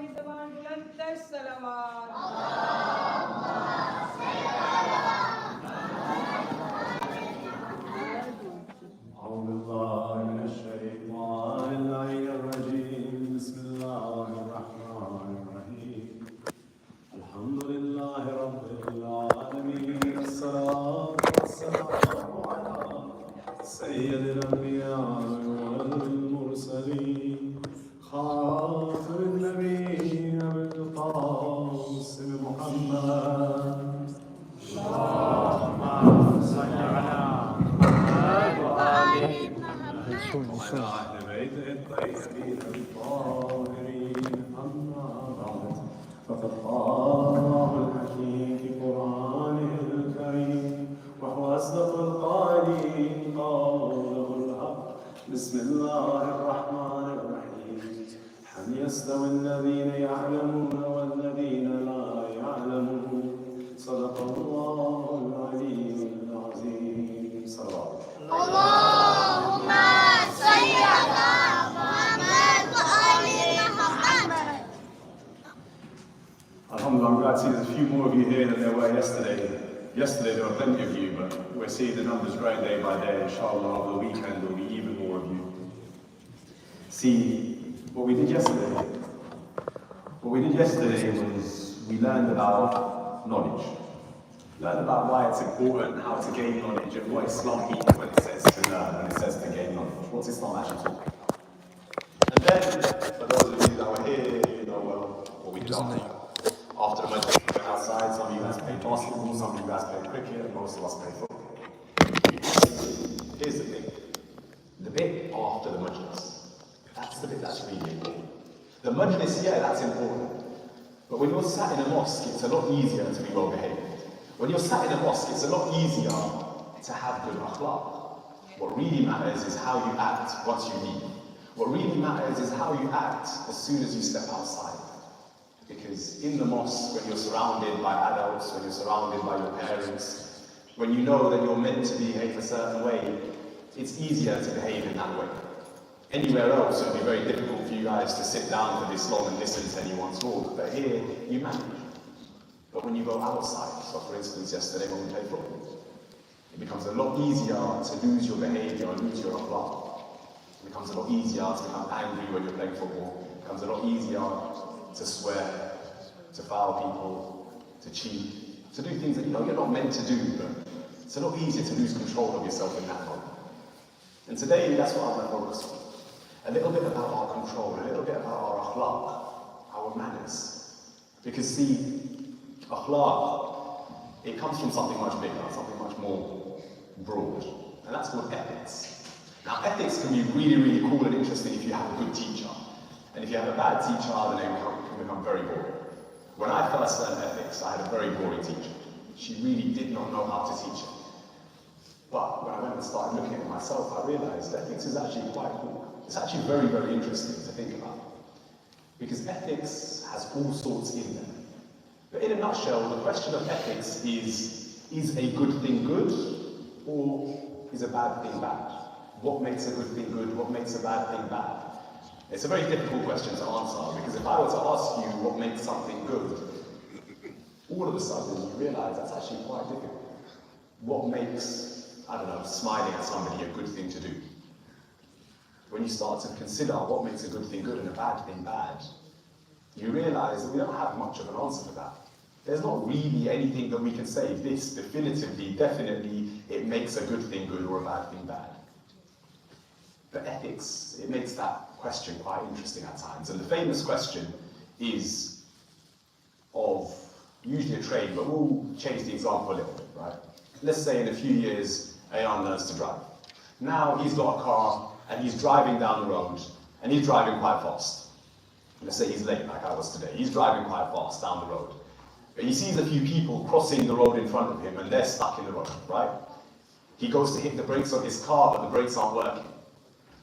आखिरी ज़बान बुलंद तर सलावत। أعوذ بالله من الشيطان اللعين الرجيم بسم الله الرحمن الرحيم الحمد لله رب العالمين الصلاة والسلام على سيد الأنبياء والمرسلين خاتم النبيين بالقاسم محمد اللهم صل على وعلى أهل بيته الطيبين الطاهرين أما بعد فقد قال الله الحكيم في قرآنه الكريم وهو أصدق القائلين قوله الحق بسم الله الرحمن الرحيم هل يستوي الذين يعلمون والذين لا يعلمون صدق الله العلي العظيم صلى اللهم صل على محمد وآل محمد. Alhamdulillah, I'm glad to see there's a few more of you here than there were yesterday. Yesterday there were plenty of you, but we're seeing the numbers growing day by day. Inshallah, over the weekend there will be even more of you. See, what we did yesterday was we learned about knowledge. Learn about why it's important, how to gain knowledge, and what Islam means when it says to learn, when it says to gain knowledge. What's Islam actually talking about? And then, for those of you that were here, you know well what we did after the majlis. We went outside, some of you guys played basketball, some of you guys played cricket, and most of us played football. Here's the thing. The bit after the majlis, that's the bit that's really important. The majlis, yeah, that's important. But when you're sat in a mosque, it's a lot easier to be well behaved. When you're sat in a mosque, it's a lot easier to have good akhlaq. What really matters is how you act once you leave. What really matters is how you act as soon as you step outside. Because in the mosque, when you're surrounded by adults, when you're surrounded by your parents, when you know that you're meant to behave a certain way, it's easier to behave in that way. Anywhere else, it would be very difficult for you guys to sit down for this long and listen to anyone talk. But here, you manage. But when you go outside, so for instance yesterday when we played football, it becomes a lot easier to lose your behaviour and lose your akhlaq. It becomes a lot easier to become angry when you're playing football. It becomes a lot easier to swear, to foul people, to cheat, to do things that you know you're not meant to do, but it's a lot easier to lose control of yourself in that moment. And today that's what I want to focus on. A little bit about our control, a little bit about our akhlaq, our manners. Because see, akhlaq, it comes from something much bigger, something much more broad, and that's called ethics. Now, ethics can be really, really cool and interesting if you have a good teacher, and if you have a bad teacher, then it can become very boring. When I first learned ethics, I had a very boring teacher. She really did not know how to teach it. But when I went and started looking at it myself, I realized ethics is actually quite cool. It's actually very, very interesting to think about, because ethics has all sorts in there. But in a nutshell, the question of ethics is a good thing good, or is a bad thing bad? What makes a good thing good? What makes a bad thing bad? It's a very difficult question to answer, because if I were to ask you what makes something good, all of a sudden you realize that's actually quite difficult. What makes, I don't know, smiling at somebody a good thing to do? When you start to consider what makes a good thing good and a bad thing bad, you realize that we don't have much of an answer for that. There's not really anything that we can say, this definitively, definitely, it makes a good thing good or a bad thing bad. But ethics, it makes that question quite interesting at times. And the famous question is of usually a train, but we'll change the example a little bit, right? Let's say in a few years, Ayan learns to drive. Now he's got a car and he's driving down the road and he's driving quite fast. Let's say he's late like I was today. He's driving quite fast down the road. But he sees a few people crossing the road in front of him and they're stuck in the road, right? He goes to hit the brakes on his car, but the brakes aren't working.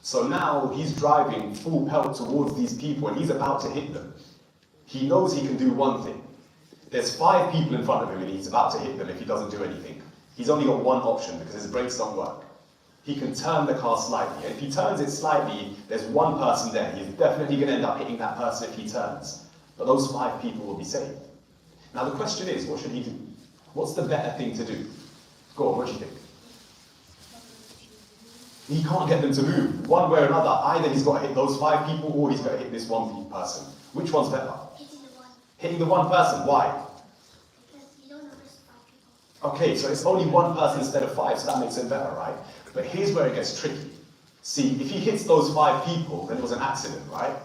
So now he's driving full pelt towards these people and he's about to hit them. He knows he can do one thing. There's 5 people in front of him and he's about to hit them if he doesn't do anything. He's only got one option because his brakes don't work. He can turn the car slightly. And if he turns it slightly, there's one person there. He's definitely going to end up hitting that person if he turns. but those 5 people will be saved. Now the question is, what should he do? What's the better thing to do? Go on, what do you think? He can't get them to move. One way or another, either he's got to hit those 5 people or he's got to hit this one person. Which one's better? Hitting the one person. Why? Because you don't know there's 5 people. Okay, so it's only one person instead of 5, so that makes it better, right? But here's where it gets tricky. See, if he hits those 5 people, then it was an accident, right?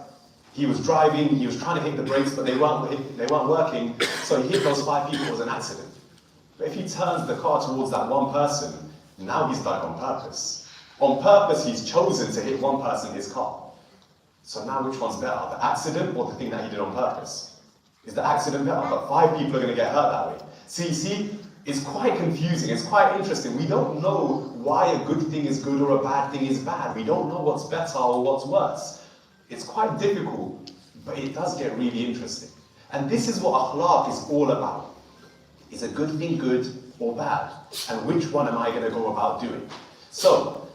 He was driving, he was trying to hit the brakes, but they weren't working, so he hit those 5 people, it was an accident. But if he turns the car towards that one person, now he's done it on purpose. On purpose, he's chosen to hit one person in his car. So now which one's better, the accident or the thing that he did on purpose? Is the accident better? But 5 people are going to get hurt that way. See, it's quite confusing, it's quite interesting. We don't know why a good thing is good or a bad thing is bad. We don't know what's better or what's worse. It's quite difficult, but it does get really interesting. And this is what akhlaq is all about. Is a good thing good or bad? And which one am I going to go about doing? So,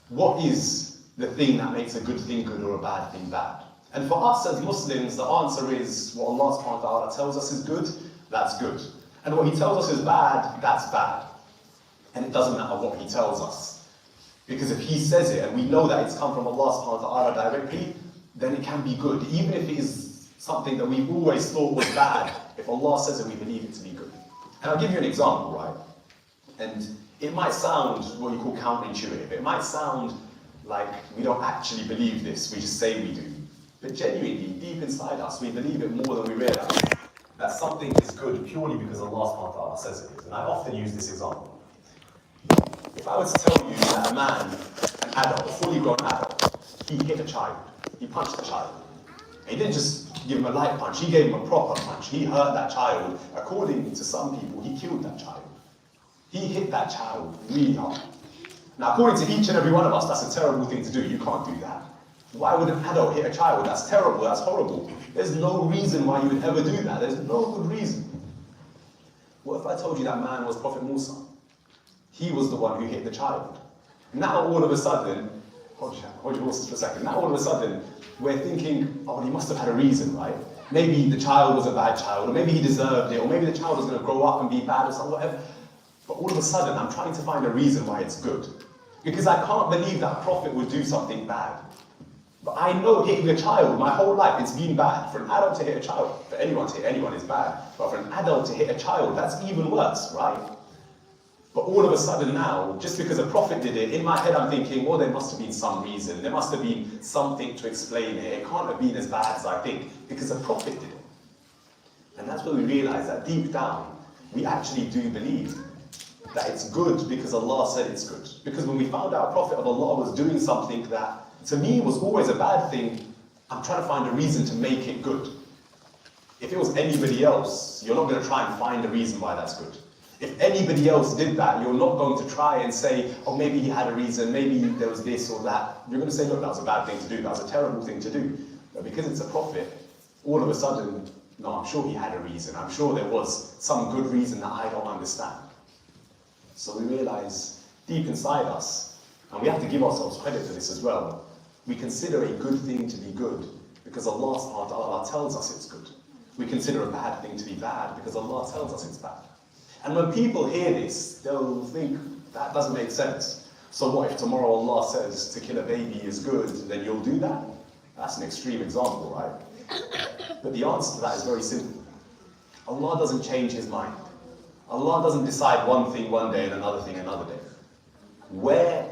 what is the thing that makes a good thing good or a bad thing bad? And for us as Muslims, the answer is what Allah subhanahu wa ta'ala tells us is good, that's good. And what He tells us is bad, that's bad. And it doesn't matter what He tells us. Because if He says it and we know that it's come from Allah subhanahu wa ta'ala directly, then it can be good. Even if it is something that we've always thought was bad, if Allah says it, we believe it to be good. And I'll give you an example, right? And it might sound what you call counterintuitive. It might sound like we don't actually believe this, we just say we do. But genuinely, deep inside us, we believe it more than we realize. That something is good purely because Allah subhanahu wa ta'ala says it is. And I often use this example. If I was to tell you that a man, an adult, a fully grown adult, he hit a child, he punched the child. He didn't just give him a light punch, he gave him a proper punch. He hurt that child. According to some people, he killed that child. He hit that child really hard. Now, according to each and every one of us, that's a terrible thing to do. You can't do that. Why would an adult hit a child? That's terrible, that's horrible. There's no reason why you would ever do that. There's no good reason. What if I told you that man was Prophet Musa? He was the one who hit the child. Now all of a sudden, hold your horses for a second. Now all of a sudden, we're thinking, oh, he must have had a reason, right? Maybe the child was a bad child, or maybe he deserved it, or maybe the child was going to grow up and be bad or something, whatever. But all of a sudden, I'm trying to find a reason why it's good. Because I can't believe that a prophet would do something bad. But I know hitting a child, my whole life, it's been bad. For an adult to hit a child, for anyone to hit anyone is bad. But for an adult to hit a child, that's even worse, right? But all of a sudden now, just because a prophet did it, in my head I'm thinking, well, there must have been some reason. There must have been something to explain it. It can't have been as bad as I think, because a prophet did it. And that's where we realize that deep down, we actually do believe that it's good because Allah said it's good. Because when we found out a prophet of Allah was doing something that, to me, was always a bad thing, I'm trying to find a reason to make it good. If it was anybody else, you're not going to try and find a reason why that's good. If anybody else did that, you're not going to try and say, oh, maybe he had a reason, maybe there was this or that. You're going to say, look, that was a bad thing to do, that was a terrible thing to do. But because it's a prophet, all of a sudden, no, I'm sure he had a reason. I'm sure there was some good reason that I don't understand. So we realize deep inside us, and we have to give ourselves credit for this as well, we consider a good thing to be good because Allah subhanahu wa ta'ala tells us it's good. We consider a bad thing to be bad because Allah tells us it's bad. And when people hear this, they'll think, that doesn't make sense. So what if tomorrow Allah says to kill a baby is good, then you'll do that? That's an extreme example, right? But the answer to that is very simple. Allah doesn't change His mind. Allah doesn't decide one thing one day and another thing another day. Where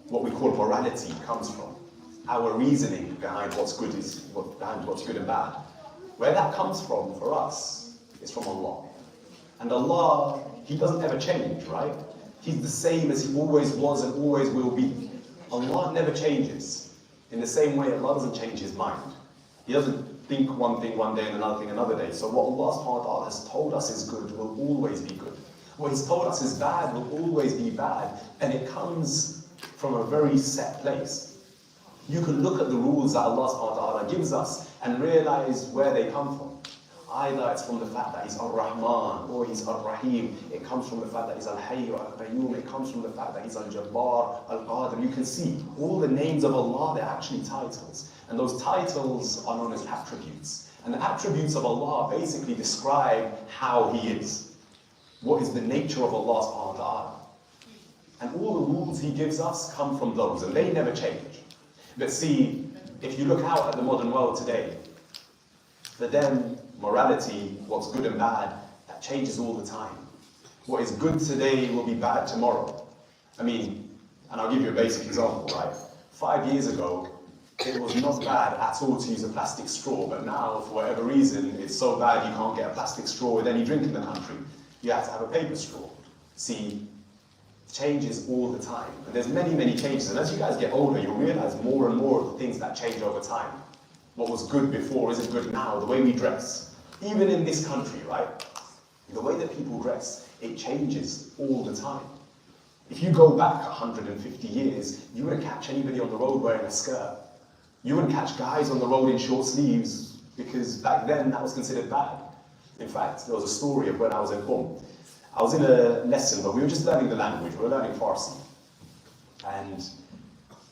what we call morality comes from, our reasoning behind what's good and bad, where that comes from for us is from Allah. And Allah, He doesn't ever change, right? He's the same as He always was and always will be. Allah never changes. In the same way, Allah doesn't change His mind. He doesn't think one thing one day and another thing another day. So what Allah subhanahu wa ta'ala has told us is good will always be good. What He's told us is bad will always be bad. And it comes from a very set place. You can look at the rules that Allah subhanahu wa ta'ala gives us and realize where they come from. Either it's from the fact that He's Ar-Rahman or He's Ar-Rahim. It comes from the fact that He's Al-Hayy or Al-Qayyum. It comes from the fact that He's Al-Jabbar, Al-Qadir. You can see all the names of Allah, they're actually titles. And those titles are known as attributes. And the attributes of Allah basically describe how He is. What is the nature of Allah subhanahu wa ta'ala. And all the rules He gives us come from those, and they never change. But see, if you look out at the modern world today, for them, morality, what's good and bad, that changes all the time. What is good today will be bad tomorrow. I mean, and I'll give you a basic example, right? 5 years ago, it was not bad at all to use a plastic straw, but now, for whatever reason, it's so bad you can't get a plastic straw with any drink in the country. You have to have a paper straw. See, changes all the time. And there's many, many changes. And as you guys get older, you'll realize more and more of the things that change over time. What was good before isn't good now. The way we dress, even in this country, right? The way that people dress, it changes all the time. If you go back 150 years, you wouldn't catch anybody on the road wearing a skirt. You wouldn't catch guys on the road in short sleeves, because back then that was considered bad. In fact, there was a story of when I was in Qom. I was in a lesson, but we were just learning the language. We were learning Farsi. And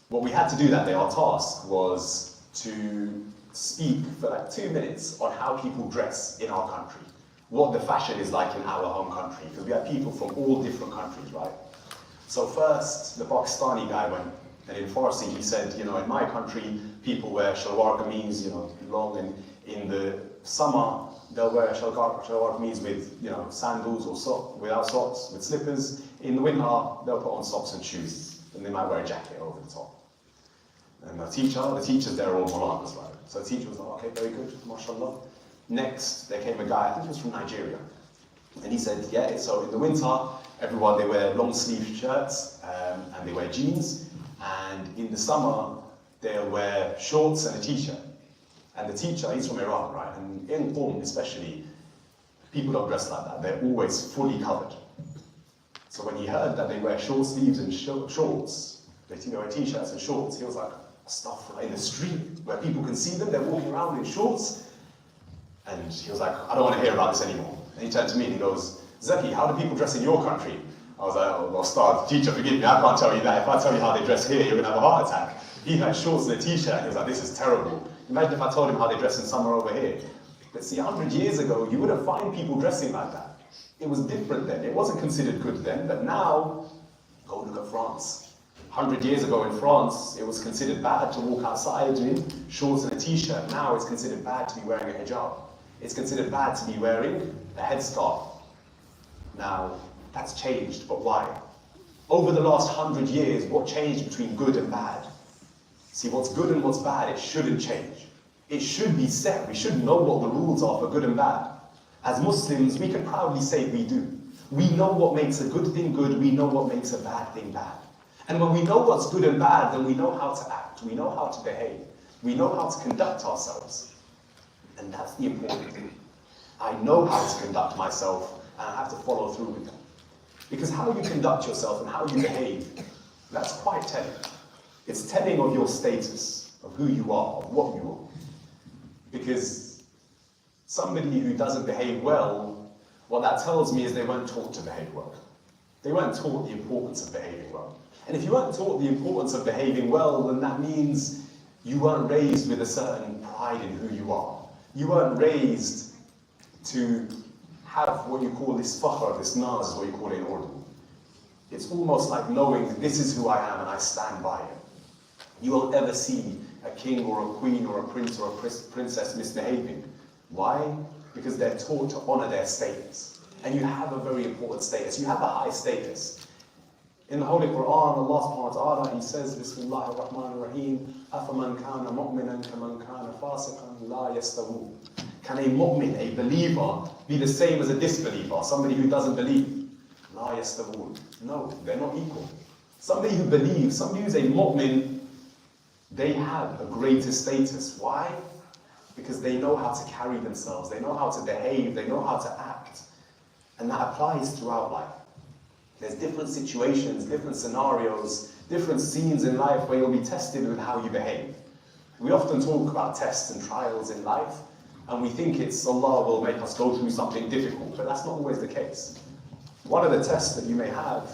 what we had to do that day, our task was to speak for like 2 minutes on how people dress in our country. What the fashion is like in our home country, because we have people from all different countries, right? So first, the Pakistani guy went, and in Farsi he said, you know, in my country, people wear shalwar kameez, you know, long, and in the summer, they'll wear shalwar kameez with, you know, sandals or without socks, with slippers. In the winter, they'll put on socks and shoes, and they might wear a jacket over the top. And the teachers, they're all Malakas, right? So the teacher was like, okay, very good, mashallah. Next, there came a guy, I think he was from Nigeria, and he said, yeah, so in the winter, everyone, they wear long sleeve shirts, and they wear jeans, and in the summer, they'll wear shorts and a t-shirt. And the teacher, he's from Iran, right? And in Qom especially, people don't dress like that. They're always fully covered. So when he heard that they wear short sleeves and shorts, they wear t-shirts and shorts, he was like, stuff in the street where people can see them, they're walking around in shorts. And he was like, I don't want to hear about this anymore. And he turned to me and he goes, Zaki, how do people dress in your country? I was like, oh, well, Ustad, teacher, forgive me, I can't tell you that. If I tell you how they dress here, you're going to have a heart attack. He had shorts and a t-shirt, and he was like, this is terrible. Imagine if I told him how they dress in summer over here. But see, 100 years ago, you wouldn't find people dressing like that. It was different then. It wasn't considered good then, but now, go look at France. 100 years ago in France, it was considered bad to walk outside in shorts and a t-shirt. Now it's considered bad to be wearing a hijab. It's considered bad to be wearing a headscarf. Now, that's changed, but why? Over the last 100 years, what changed between good and bad? See, what's good and what's bad, it shouldn't change. It should be set. We should know what the rules are for good and bad. As Muslims, we can proudly say we do. We know what makes a good thing good, we know what makes a bad thing bad. And when we know what's good and bad, then we know how to act, we know how to behave, we know how to conduct ourselves. And that's the important thing. I know how to conduct myself, and I have to follow through with that. Because how you conduct yourself and how you behave, that's quite telling. It's telling of your status, of who you are, of what you are. Because somebody who doesn't behave well, what that tells me is they weren't taught to behave well. They weren't taught the importance of behaving well. And if you weren't taught the importance of behaving well, then that means you weren't raised with a certain pride in who you are. You weren't raised to have what you call this fakhr, this naz is what you call it in Urdu. It's almost like knowing this is who I am and I stand by it. You won't ever see a king or a queen or a prince or a princess misbehaving. Why? Because they're taught to honor their status. And you have a very important status. You have a high status. In the Holy Quran, Allah subhanahu wa ta'ala, He says, Bismillah ar-Rahman ar-Rahim, أَفَمَنْ كَانَ مُؤْمِنًا كَمَنْ كَانَ فَاسِقًا لَا يَسْتَوُونَ. Can a mu'min, a believer, be the same as a disbeliever, somebody who doesn't believe? لَا يَسْتَوُونَ. No, they're not equal. Somebody who believes, somebody who's a mu'min, they have a greater status. Why? Because they know how to carry themselves, they know how to behave, they know how to act. And that applies throughout life. There's different situations, different scenarios, different scenes in life where you'll be tested with how you behave. We often talk about tests and trials in life, and we think it's Allah will make us go through something difficult, but that's not always the case. One of the tests that you may have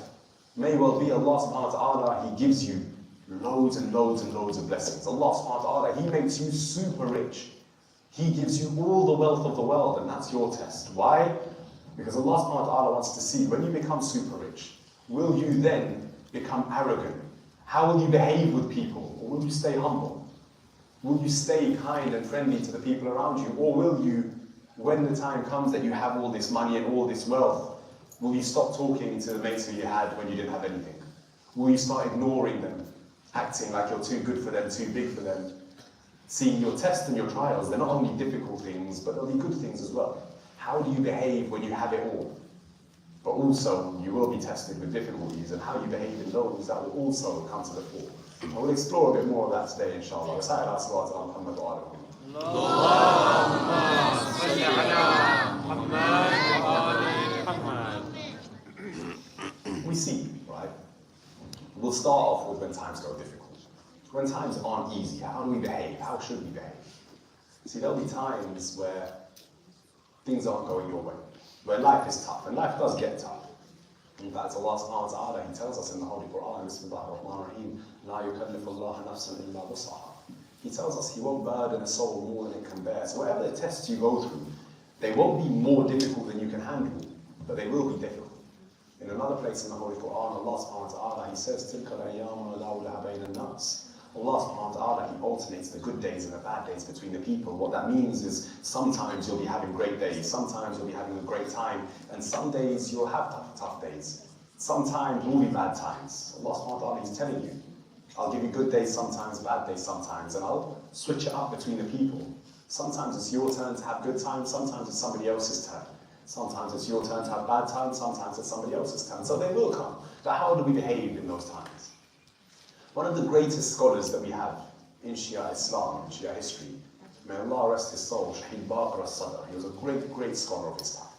may well be Allah subhanahu wa ta'ala, He gives you loads and loads and loads of blessings. Allah subhanahu wa ta'ala, He makes you super rich. He gives you all the wealth of the world, and that's your test. Why? Because Allah subhanahu wa ta'ala wants to see, when you become super rich, will you then become arrogant? How will you behave with people? Or will you stay humble? Will you stay kind and friendly to the people around you? Or will you, when the time comes that you have all this money and all this wealth, will you stop talking to the mates who you had when you didn't have anything? Will you start ignoring them, acting like you're too good for them, too big for them? See, your tests and your trials, they're not only difficult things, but they'll be good things as well. How do you behave when you have it all? But also, you will be tested with difficulties, and how you behave in those, that will also come to the fore. And we'll explore a bit more of that today, inshallah. We see, right? We'll start off with when times go difficult. When times aren't easy, how do we behave? How should we behave? See, there'll be times where things aren't going your way, where life is tough, and life does get tough. In fact, Allah subhanahu wa ta'ala, He tells us in the Holy Quran, Bismillahir-Rahmanir-Rahim, La yukallifullahu nafsan illa wus'aha. He tells us He won't burden a soul more than it can bear. So whatever the tests you go through, they won't be more difficult than you can handle, but they will be difficult. In another place in the Holy Quran, Allah subhanahu wa ta'ala, He says, Tilka al-ayyamu nudawwiluha bayna an-nas. Allah subhanahu wa ta'ala, He alternates the good days and the bad days between the people. What that means is sometimes you'll be having great days, sometimes you'll be having a great time, and some days you'll have tough days. Sometimes will be bad times. Allah subhanahu wa ta'ala is telling you, I'll give you good days sometimes, bad days sometimes, and I'll switch it up between the people. Sometimes it's your turn to have good times, sometimes it's somebody else's turn. Sometimes it's your turn to have bad times, sometimes it's somebody else's turn. So they will come. But how do we behave in those times? One of the greatest scholars that we have in Shia Islam, in Shia history, may Allah rest his soul, Shaheed Baqir al-Sadr. He was a great, great scholar of his time.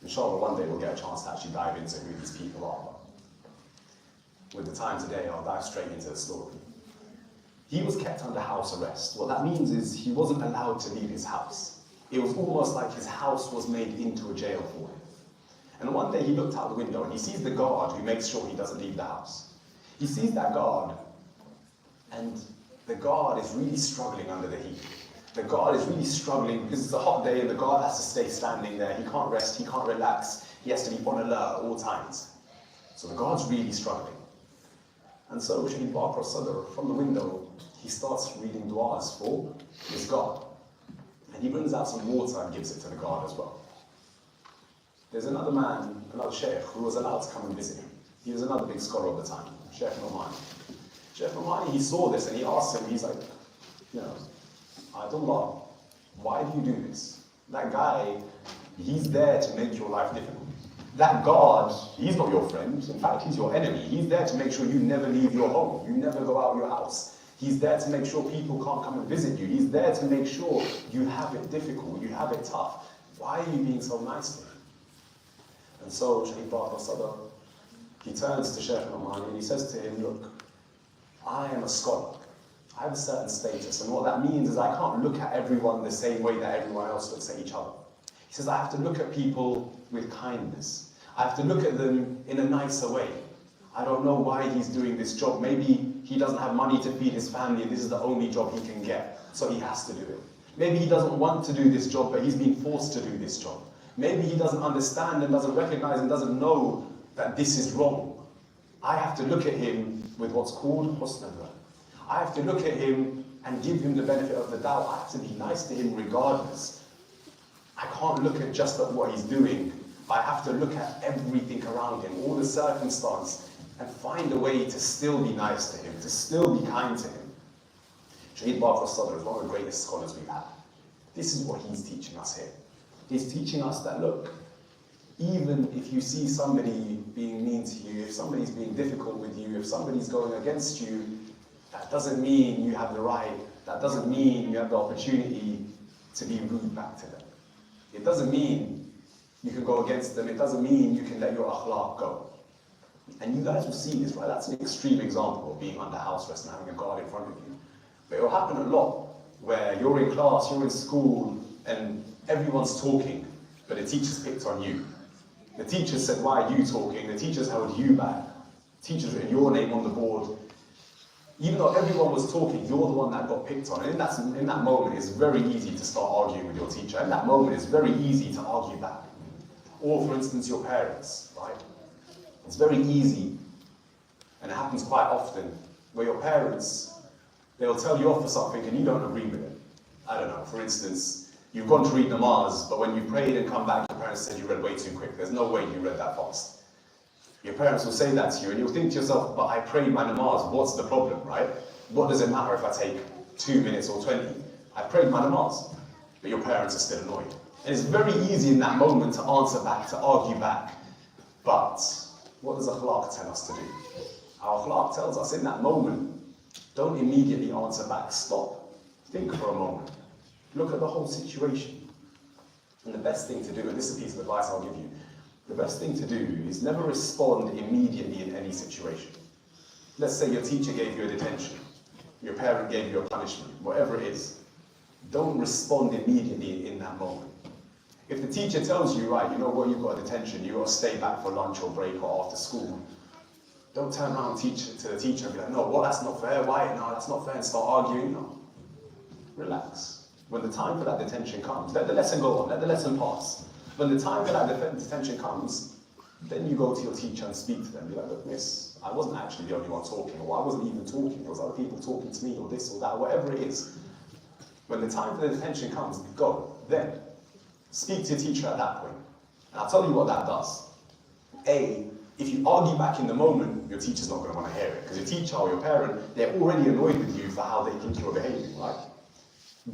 Inshallah, one day we'll get a chance to actually dive into who these people are. But with the time today, I'll dive straight into the story. He was kept under house arrest. What that means is he wasn't allowed to leave his house. It was almost like his house was made into a jail for him. And one day he looked out the window and he sees the guard who makes sure he doesn't leave the house. He sees that guard, and the guard is really struggling under the heat. The guard is really struggling because it's a hot day and the guard has to stay standing there. He can't rest, he can't relax. He has to be on alert at all times. So the guard's really struggling. And so Shaheed Baqir al-Sadr, from the window, he starts reading du'as for his guard. And he brings out some water and gives it to the guard as well. There's another man, another sheikh, who was allowed to come and visit him. He was another big scholar of the time, Sheikh Nomani. Sheikh Nomani, he saw this and he asked him, he's like, Ayatollah, why do you do this? That guy, he's there to make your life difficult. That guard, he's not your friend. In fact, he's your enemy. He's there to make sure you never leave your home. You never go out of your house. He's there to make sure people can't come and visit you. He's there to make sure you have it difficult, you have it tough. Why are you being so nice to him? And so Shaheed Baqir al-Sadr, he turns to Sheikh Nomani and he says to him, look, I am a scholar. I have a certain status, and what that means is I can't look at everyone the same way that everyone else looks at each other. He says I have to look at people with kindness. I have to look at them in a nicer way. I don't know why he's doing this job. Maybe he doesn't have money to feed his family and this is the only job he can get, so he has to do it. Maybe he doesn't want to do this job, but he's being forced to do this job. Maybe he doesn't understand and doesn't recognize and doesn't know that this is wrong. I have to look at him with what's called husn al-dhan. I have to look at him and give him the benefit of the doubt. I have to be nice to him regardless. I can't look at just at what he's doing. I have to look at everything around him, all the circumstance, and find a way to still be nice to him, to still be kind to him. Shaheed Baqir al-Sadr is one of the greatest scholars we've had. This is what he's teaching us here. He's teaching us that, look, even if you see somebody being mean to you, if somebody's being difficult with you, if somebody's going against you, that doesn't mean you have the right, that doesn't mean you have the opportunity to be rude back to them. It doesn't mean you can go against them, it doesn't mean you can let your akhlaq go. And you guys will see this, right? That's an extreme example of being under house arrest and having a guard in front of you. But it will happen a lot, where you're in class, you're in school, and everyone's talking, but the teacher's picked on you. The teacher said, why are you talking? The teacher's held you back. The teacher's written your name on the board. Even though everyone was talking, you're the one that got picked on. And in that moment, it's very easy to start arguing with your teacher. In that moment, it's very easy to argue back. Or, for instance, your parents, right? It's very easy, and it happens quite often, where your parents, they'll tell you off for something and you don't agree with it. I don't know, for instance, you've gone to read namaz, but when you prayed and come back, your parents said you read way too quick. There's no way you read that fast. Your parents will say that to you, and you'll think to yourself, but I prayed my namaz, what's the problem, right? What does it matter if I take 2 minutes or 20? I prayed my namaz, but your parents are still annoyed. And it's very easy in that moment to answer back, to argue back. But what does Akhlaq tell us to do? Our Akhlaq tells us in that moment, don't immediately answer back, stop, think for a moment, look at the whole situation. And the best thing to do, and this is a piece of advice I'll give you, the best thing to do is never respond immediately in any situation. Let's say your teacher gave you a detention, your parent gave you a punishment, whatever it is. Don't respond immediately in that moment. If the teacher tells you, right, you know what, you've got a detention, you've got to stay back for lunch or break or after school, don't turn around to the teacher and be like, no, well, that's not fair, why? No, that's not fair, and start arguing. No. Relax. When the time for that detention comes, let the lesson go on, let the lesson pass. When the time for that detention comes, then you go to your teacher and speak to them. Be like, look, miss, I wasn't actually the only one talking, or I wasn't even talking, there was other people talking to me, or this or that, whatever it is. When the time for the detention comes, go. Then, speak to your teacher at that point. And I'll tell you what that does. A, if you argue back in the moment, your teacher's not going to want to hear it. Because your teacher or your parent, they're already annoyed with you for how they think you're behaving, right?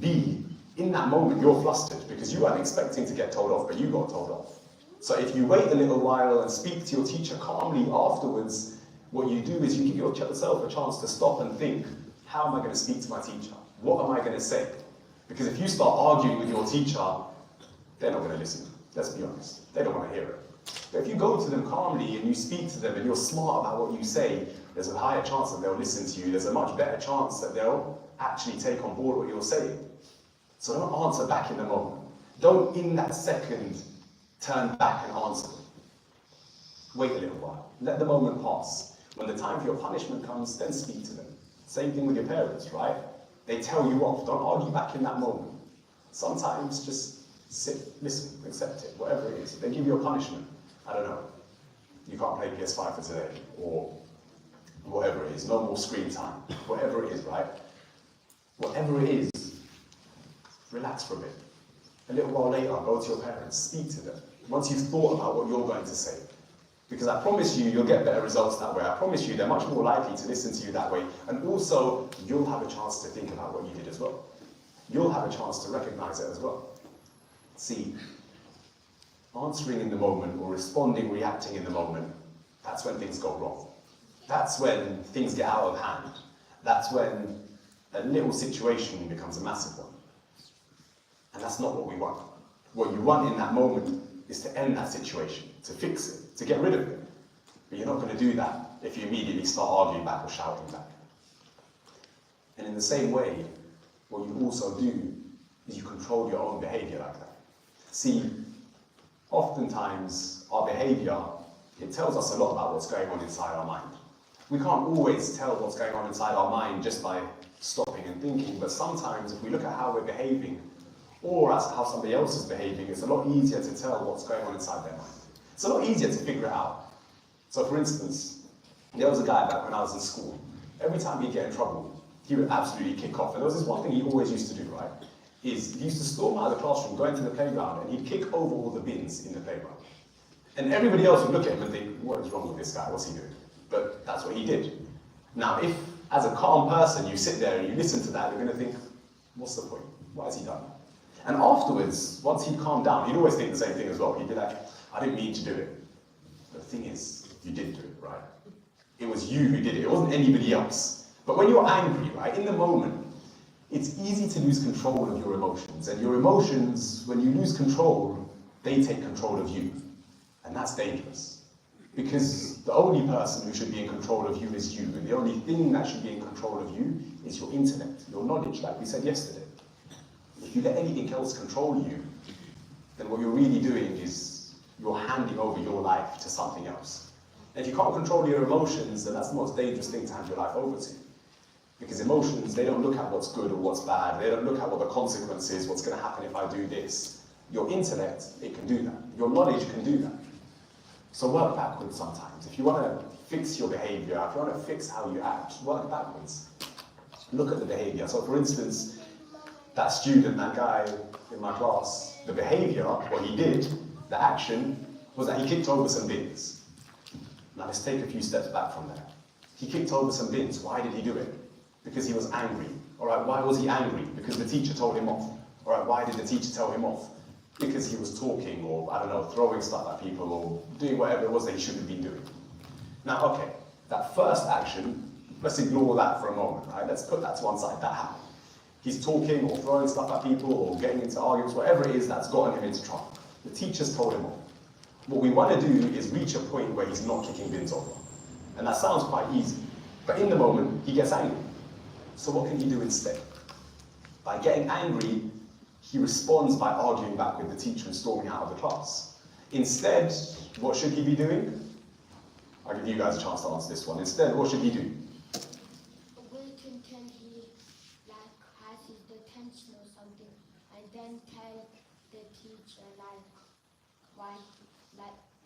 B, in that moment, you're flustered because you weren't expecting to get told off, but you got told off. So if you wait a little while and speak to your teacher calmly afterwards, what you do is you give yourself a chance to stop and think, how am I going to speak to my teacher? What am I going to say? Because if you start arguing with your teacher, they're not going to listen. Let's be honest. They don't want to hear it. But if you go to them calmly and you speak to them and you're smart about what you say, there's a higher chance that they'll listen to you. There's a much better chance that they'll actually take on board what you're saying. So don't answer back in the moment. Don't, in that second, turn back and answer them. Wait a little while. Let the moment pass. When the time for your punishment comes, then speak to them. Same thing with your parents, right? They tell you off. Don't argue back in that moment. Sometimes just sit, listen, accept it, whatever it is. They give you a punishment. I don't know. You can't play PS5 for today, or whatever it is. No more screen time. Whatever it is, right? Whatever it is, relax for a bit. A little while later, go to your parents, speak to them. Once you've thought about what you're going to say. Because I promise you, you'll get better results that way. I promise you, they're much more likely to listen to you that way. And also, you'll have a chance to think about what you did as well. You'll have a chance to recognize it as well. See, answering in the moment or responding, reacting in the moment, that's when things go wrong. That's when things get out of hand. That's when a little situation becomes a massive one. And that's not what we want. What you want in that moment is to end that situation, to fix it, to get rid of it. But you're not going to do that if you immediately start arguing back or shouting back. And in the same way, what you also do is you control your own behavior like that. See, oftentimes our behavior, it tells us a lot about what's going on inside our mind. We can't always tell what's going on inside our mind just by stopping and thinking, but sometimes if we look at how we're behaving, or as how somebody else is behaving, it's a lot easier to tell what's going on inside their mind. It's a lot easier to figure it out. So for instance, there was a guy back when I was in school. Every time he'd get in trouble, he would absolutely kick off. And there was this one thing he always used to do, right? Is he used to storm out of the classroom, go into the playground, and he'd kick over all the bins in the playground. And everybody else would look at him and think, what is wrong with this guy? What's he doing? But that's what he did. Now, if as a calm person you sit there and you listen to that, you're going to think, what's the point? What has he done? And afterwards, once he'd calmed down, he'd always think the same thing as well. He'd be like, I didn't mean to do it. But the thing is, you did do it, right? It was you who did it. It wasn't anybody else. But when you're angry, right, in the moment, it's easy to lose control of your emotions. And your emotions, when you lose control, they take control of you. And that's dangerous. Because the only person who should be in control of you is you. And the only thing that should be in control of you is your intellect, your knowledge, like we said yesterday. If you let anything else control you, then what you're really doing is you're handing over your life to something else. And if you can't control your emotions, then that's the most dangerous thing to hand your life over to. Because emotions, they don't look at what's good or what's bad. They don't look at what the consequence is, what's going to happen if I do this. Your intellect, it can do that. Your knowledge can do that. So work backwards sometimes. If you want to fix your behavior, if you want to fix how you act, work backwards. Look at the behavior. So for instance, that student, that guy in my class, the behavior, what he did, the action, was that he kicked over some bins. Now let's take a few steps back from there. He kicked over some bins. Why did he do it? Because he was angry. All right, why was he angry? Because the teacher told him off. All right, why did the teacher tell him off? Because he was talking, or I don't know, throwing stuff at people, or doing whatever it was that he shouldn't have been doing. Now, okay, that first action, let's ignore that for a moment, right? Let's put that to one side, that happened. He's talking or throwing stuff at people or getting into arguments, whatever it is that's gotten him into trouble. The teacher's told him off. What we want to do is reach a point where he's not kicking bins over. And that sounds quite easy. But in the moment, he gets angry. So what can he do instead? By getting angry, he responds by arguing back with the teacher and storming out of the class. Instead, what should he be doing? I'll give you guys a chance to answer this one. Instead, what should he do? Wait until he has his detention or something, and then tell the teacher why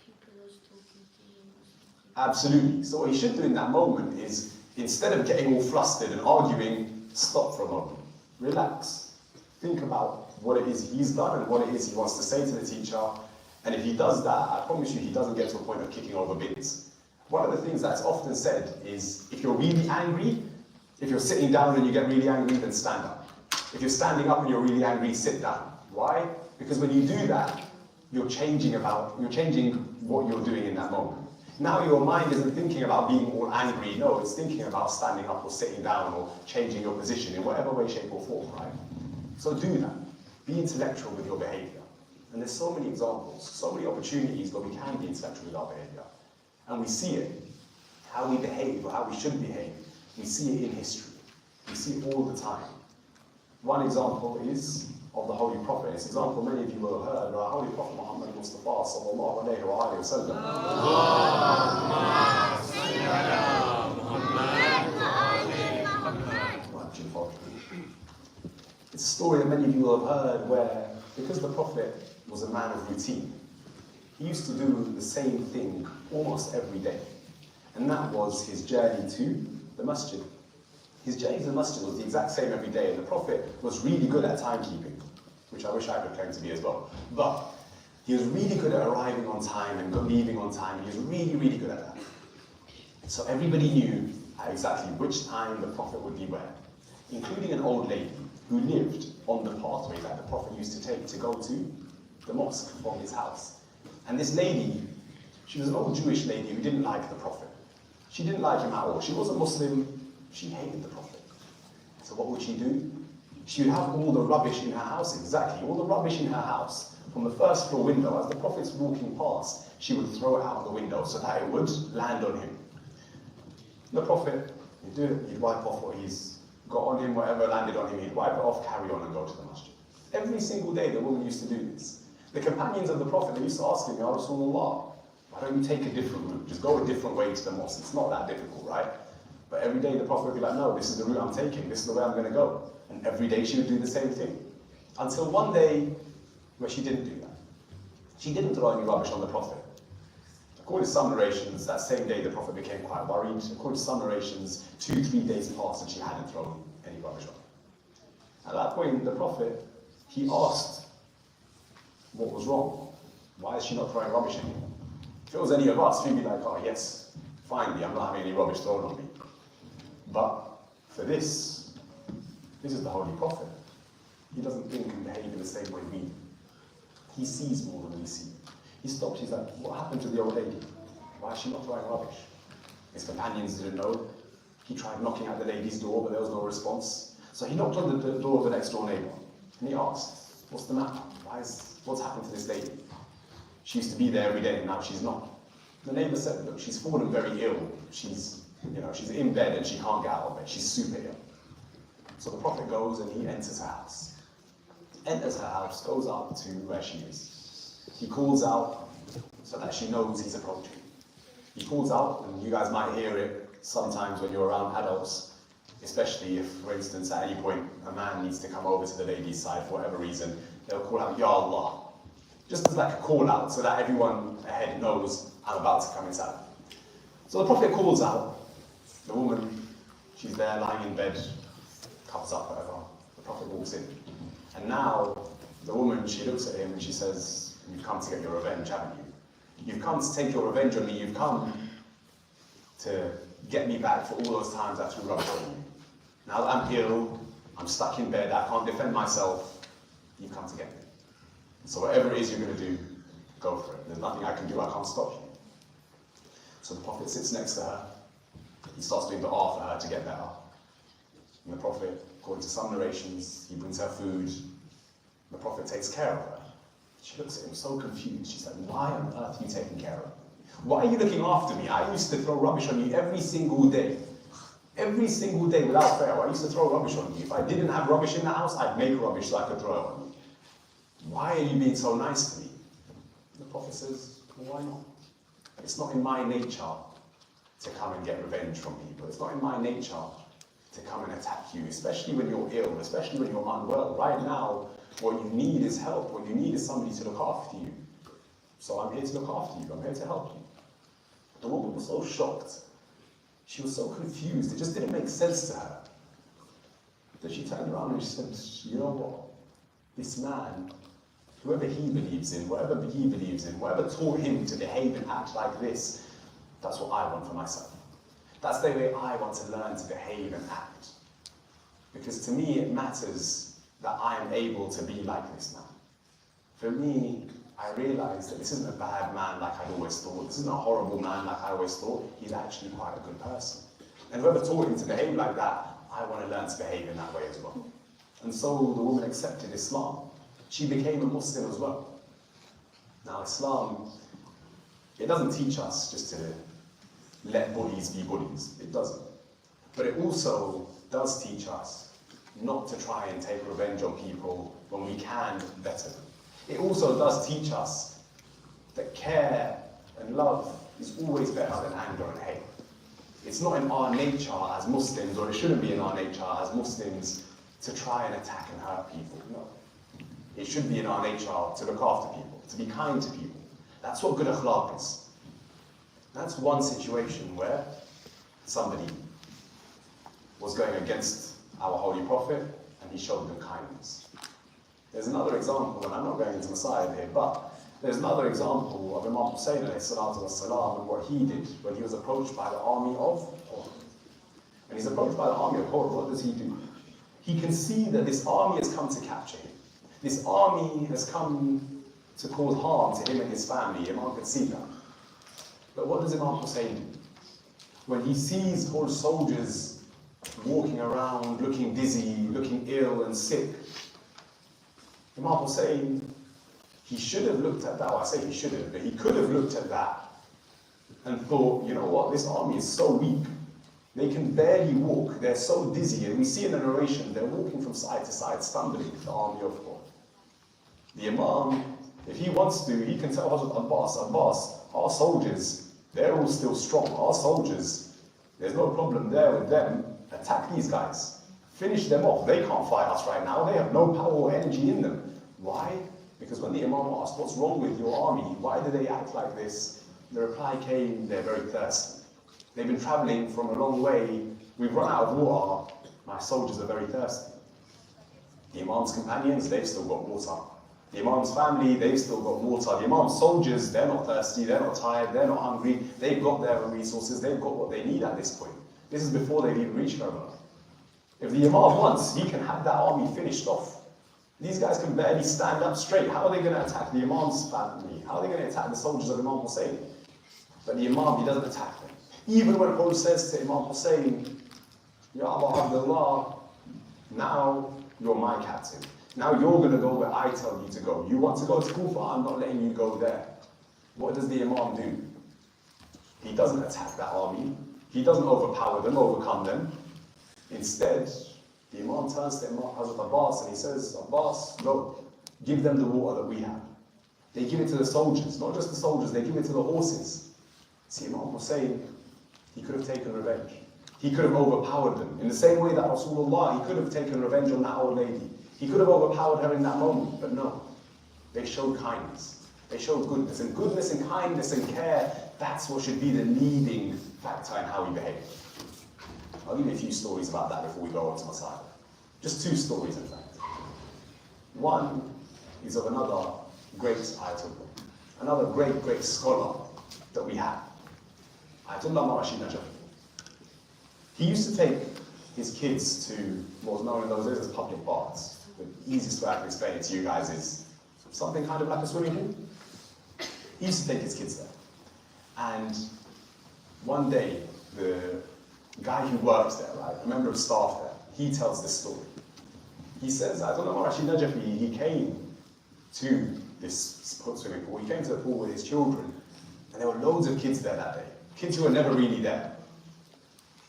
people was talking to him or something. Absolutely. So what he should do in that moment is, instead of getting all flustered and arguing, stop for a moment. Relax. Think about what it is he's done and what it is he wants to say to the teacher. And if he does that, I promise you he doesn't get to a point of kicking over bins. One of the things that's often said is, if you're really angry, if you're sitting down and you get really angry, then stand up. If you're standing up and you're really angry, sit down. Why? Because when you do that, you're changing what you're doing in that moment. Now your mind isn't thinking about being all angry, no, it's thinking about standing up or sitting down or changing your position in whatever way, shape or form, right? So do that. Be intellectual with your behavior. And there's so many examples, so many opportunities where we can be intellectual with our behavior. And we see it, how we behave or how we should behave. We see it in history. We see it all the time. One example is of the Holy Prophet. It's an example many of you will have heard, our Holy Prophet Muhammad Mustafa sallallahu alayhi wa sallam. It's a story that many of you will have heard where, because the Prophet was a man of routine, he used to do the same thing almost every day. And that was his journey to the masjid. His journey to the masjid was the exact same every day, and the Prophet was really good at timekeeping, which I wish I could claim to be as well. But he was really good at arriving on time and leaving on time. He was really, really good at that. So everybody knew at exactly which time the Prophet would be where, including an old lady who lived on the pathway that the Prophet used to take to go to the mosque from his house. And this lady, she was an old Jewish lady who didn't like the Prophet. She didn't like him at all. She was a Muslim. She hated the Prophet. So what would she do? She would have all the rubbish in her house, exactly, all the rubbish in her house, from the first floor window. As the Prophet's walking past, she would throw it out the window so that it would land on him. The Prophet, he'd do it, he'd wipe off what he's got on him, whatever landed on him, he'd wipe it off, carry on and go to the masjid. Every single day the woman used to do this. The companions of the Prophet, they used to ask him, Ya Rasulullah, why don't you take a different route? Just go a different way to the mosque. It's not that difficult, right? But every day the Prophet would be like, no, this is the route I'm taking. This is the way I'm going to go. And every day she would do the same thing. Until one day where she didn't do that. She didn't throw any rubbish on the Prophet. According to some narrations, that same day the Prophet became quite worried. According to some narrations, 2-3 days passed and she hadn't thrown any rubbish on. At that point, the Prophet, he asked what was wrong. Why is she not throwing rubbish anymore? If it was any of us, we'd be like, oh yes, finally, I'm not having any rubbish thrown on me. But for this is the Holy Prophet. He doesn't think and behave in the same way we do. He sees more than we see. He stopped, he's like, what happened to the old lady? Why is she not throwing rubbish? His companions didn't know. He tried knocking at the lady's door, but there was no response. So he knocked on the door of the next door neighbor, and he asked, what's the matter? What's happened to this lady? She used to be there every day, and now she's not. The neighbor said, look, she's fallen very ill. She's in bed and she can't get out of bed. She's super ill. So the Prophet goes and he enters her house. Enters her house, goes up to where she is. He calls out so that she knows he's approaching. He calls out, and you guys might hear it sometimes when you're around adults. Especially if, for instance, at any point a man needs to come over to the lady's side for whatever reason, they'll call out, Ya Allah. Just as like a call out, so that everyone ahead knows I'm about to come inside. So the Prophet calls out, the woman, she's there lying in bed, covers up, whatever. The Prophet walks in. And now, the woman, she looks at him and she says, you've come to get your revenge, haven't you? You've come to take your revenge on me, you've come to get me back for all those times I threw rubbish on you. Now that I'm ill, I'm stuck in bed, I can't defend myself, you've come to get me. So whatever it is you're going to do, go for it. There's nothing I can do, I can't stop you. So the Prophet sits next to her, he starts doing dua for her to get better. And the Prophet, according to some narrations, he brings her food, the Prophet takes care of her. She looks at him so confused, she's like, why on earth are you taking care of me? Why are you looking after me? I used to throw rubbish on you every single day. Every single day without fail, I used to throw rubbish on you. If I didn't have rubbish in the house, I'd make rubbish so I could throw it on you. Why are you being so nice to me? The Prophet says, well, why not? It's not in my nature to come and get revenge from people. It's not in my nature to come and attack you, especially when you're ill, especially when you're unwell. Right now, what you need is help. What you need is somebody to look after you. So I'm here to look after you. I'm here to help you. The woman was so shocked. She was so confused. It just didn't make sense to her. That she turned around and she said, you know what? This man, whoever he believes in, whatever he believes in, whatever taught him to behave and act like this, that's what I want for myself. That's the way I want to learn to behave and act. Because to me, it matters that I am able to be like this man. For me, I realized that this isn't a bad man like I'd always thought. This isn't a horrible man like I always thought. He's actually quite a good person. And whoever taught him to behave like that, I want to learn to behave in that way as well. And so the woman accepted Islam. She became a Muslim as well. Now Islam, it doesn't teach us just to let bullies be bullies. It doesn't. But it also does teach us not to try and take revenge on people when we can better them. It also does teach us that care and love is always better than anger and hate. It's not in our nature as Muslims, or it shouldn't be in our nature as Muslims, to try and attack and hurt people. No. It should be in our nature to look after people, to be kind to people. That's what good akhlaq is. That's one situation where somebody was going against our Holy Prophet and he showed them kindness. There's another example, and I'm not going into Messiah here, but there's another example of Imam Hussein والسلام, and what he did when he was approached by the army of Hur. When he's approached by the army of Hur, what does he do? He can see that this army has come to capture him. This army has come to cause harm to him and his family. Imam can see that. But what does Imam Hussein do? When he sees Hur's soldiers walking around, looking dizzy, looking ill and sick, Imam Hussein, he should have looked at that, or I say he should have, but he could have looked at that and thought, you know what, this army is so weak. They can barely walk, they're so dizzy, and we see in the narration, they're walking from side to side, stumbling, the army of Hur. The Imam, if he wants to, he can tell Hazrat Abbas, our soldiers, they're all still strong. Our soldiers, there's no problem there with them. Attack these guys. Finish them off. They can't fight us right now. They have no power or energy in them. Why? Because when the Imam asked, what's wrong with your army? Why do they act like this? The reply came, they're very thirsty. They've been traveling from a long way. We've run out of water. My soldiers are very thirsty. The Imam's companions, they've still got water. The Imam's family, they've still got water. The Imam's soldiers, they're not thirsty, they're not tired, they're not hungry. They've got their own resources, they've got what they need at this point. This is before they've even reached Karbala. If the Imam wants, he can have that army finished off. These guys can barely stand up straight. How are they going to attack the Imam's family? How are they going to attack the soldiers of Imam Hussein? But the Imam, he doesn't attack them. Even when Hur says to Imam Hussein, Ya Abu Abdullah, now you're my captain. Now you're going to go where I tell you to go. You want to go to Kufa, I'm not letting you go there. What does the Imam do? He doesn't attack that army. He doesn't overpower them, overcome them. Instead, the Imam turns to Imam Hazrat Abbas and he says, Abbas, look, give them the water that we have. They give it to the soldiers, not just the soldiers, they give it to the horses. See, Imam Hussein, he could have taken revenge. He could have overpowered them. In the same way that Rasulullah, he could have taken revenge on that old lady. He could have overpowered her in that moment, but no. They showed kindness. They showed goodness. And goodness and kindness and care, that's what should be the leading factor in how we behave. I'll give you a few stories about that before we go on to Masala. Just 2 stories, in fact. One is of another great Ayatollah, another great scholar that we have, Ayatollah Marashi Najaf. He used to take his kids to what was known in those days as public baths. The easiest way I can explain it to you guys is something kind of like a swimming pool. He used to take his kids there. And one day, the guy who works there, right, a member of staff there, he tells this story. He says, Ayatollah Marashi Najafi, he came to this swimming pool, he came to the pool with his children, and there were loads of kids there that day. Kids who were never really there.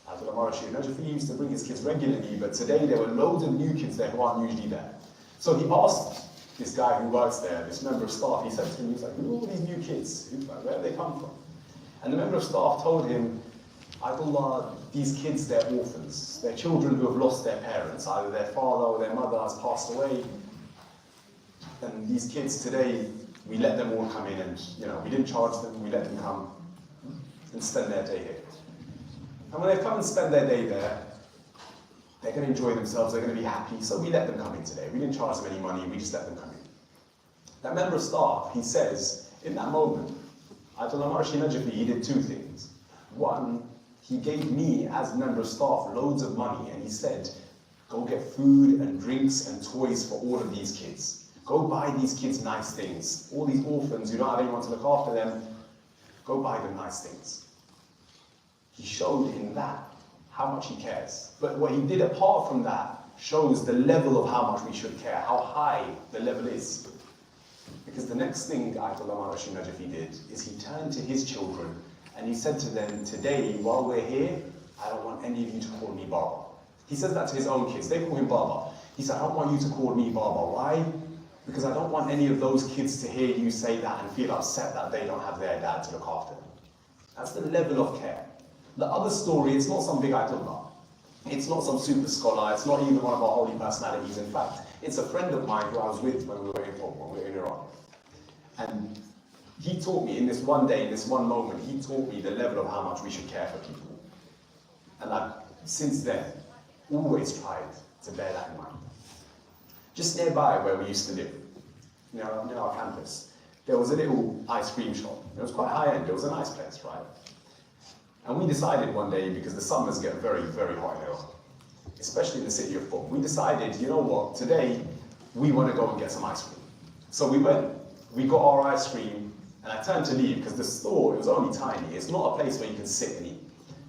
Ayatollah Marashi Najafi used to bring his kids regularly, but today there were loads of new kids there who aren't usually there. So he asked this guy who works there, this member of staff, he said to him, he was like, who are all these new kids? He was like, where have they come from? And the member of staff told him, Ayatollah, these kids, they're orphans. They're children who have lost their parents. Either their father or their mother has passed away. And these kids today, we let them all come in and, we didn't charge them, we let them come and spend their day here. And when they come and spend their day there, they're going to enjoy themselves, they're going to be happy, so we let them come in today. We didn't charge them any money, we just let them come in. That member of staff, he says, in that moment, Ayatollah Marashi Najafi, he did 2 things. One, he gave me, as a member of staff, loads of money, and he said, go get food and drinks and toys for all of these kids. Go buy these kids nice things. All these orphans who don't have anyone to look after them, go buy them nice things. He showed in that how much he cares. But what he did apart from that shows the level of how much we should care, how high the level is. Because the next thing Ayatollah Marashi Najafi did is he turned to his children and he said to them, today, while we're here, I don't want any of you to call me Baba. He says that to his own kids. They call him Baba. He said, I don't want you to call me Baba. Why? Because I don't want any of those kids to hear you say that and feel upset that they don't have their dad to look after them. That's the level of care. The other story, it's not some big Ayatollah. It's not some super scholar. It's not even one of our holy personalities. In fact, it's a friend of mine who I was with when we were in Iran. And he taught me in this one day, in this one moment, he taught me the level of how much we should care for people. And I've, since then, always tried to bear that in mind. Just nearby where we used to live, near our campus, there was a little ice cream shop. It was quite high-end, it was a nice place, right? And we decided one day, because the summers get very, very hot in Iran, especially in the city of Qom, we decided, you know what, today we want to go and get some ice cream. So we went, we got our ice cream, and I turned to leave, because the store, it was only tiny. It's not a place where you can sit and eat.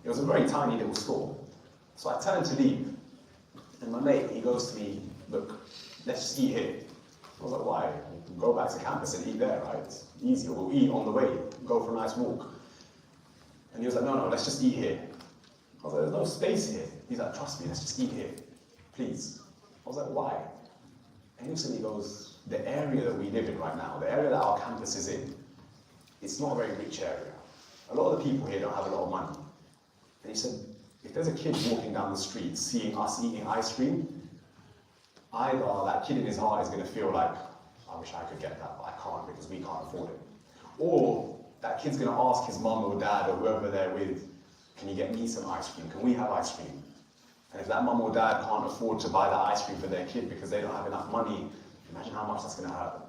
It was a very tiny little store. So I turned to leave, and my mate, he goes to me, look, let's just eat here. I was like, why? We'll go back to campus and eat there, right? It's easier, we'll eat on the way, go for a nice walk. And he was like, no, let's just eat here. I was like, there's no space here. He's like, trust me, let's just eat here, please. I was like, why? And instantly he goes, the area that we live in right now, the area that our campus is in, it's not a very rich area. A lot of the people here don't have a lot of money. And he said, if there's a kid walking down the street seeing us eating ice cream, either that kid in his heart is going to feel like, I wish I could get that, but I can't because we can't afford it. Or that kid's going to ask his mum or dad or whoever they're with, can you get me some ice cream? Can we have ice cream? And if that mum or dad can't afford to buy that ice cream for their kid because they don't have enough money, imagine how much that's going to hurt them.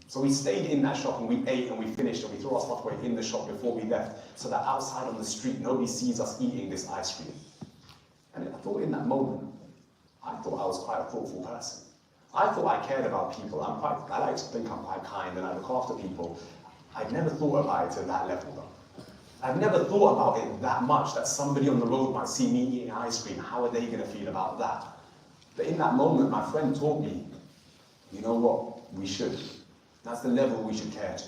So we stayed in that shop and we ate and we finished and we threw our stuff away in the shop before we left so that outside on the street nobody sees us eating this ice cream. And I thought in that moment, I thought I was quite a thoughtful person. I thought I cared about people. I like to think I'm quite kind and I look after people. I'd never thought about it to that level though. I've never thought about it that much, that somebody on the road might see me eating ice cream. How are they going to feel about that? But in that moment, my friend taught me, you know what, we should. That's the level we should care to.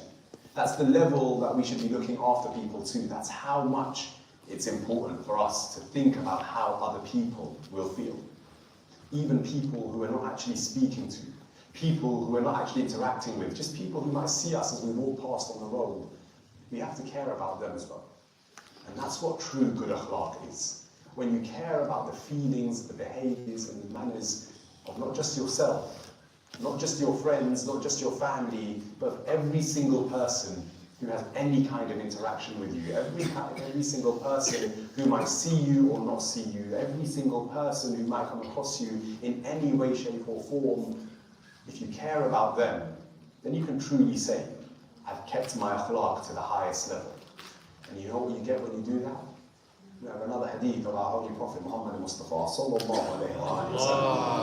That's the level that we should be looking after people to. That's how much it's important for us to think about how other people will feel. Even people who we're not actually speaking to, people who we're not actually interacting with, just people who might see us as we walk past on the road. We have to care about them as well. And that's what true good akhlaq is. when you care about the feelings, the behaviors and the manners of not just yourself, not just your friends, not just your family, but every single person who has any kind of interaction with you, every single person who might see you or not see you, every single person who might come across you in any way, shape or form, if you care about them, then you can truly say, I've kept my akhlaq to the highest level. And you know what you get when you do that? We have another hadith of our Holy Prophet Muhammad Mustafa sallallahu alayhi wa sallam.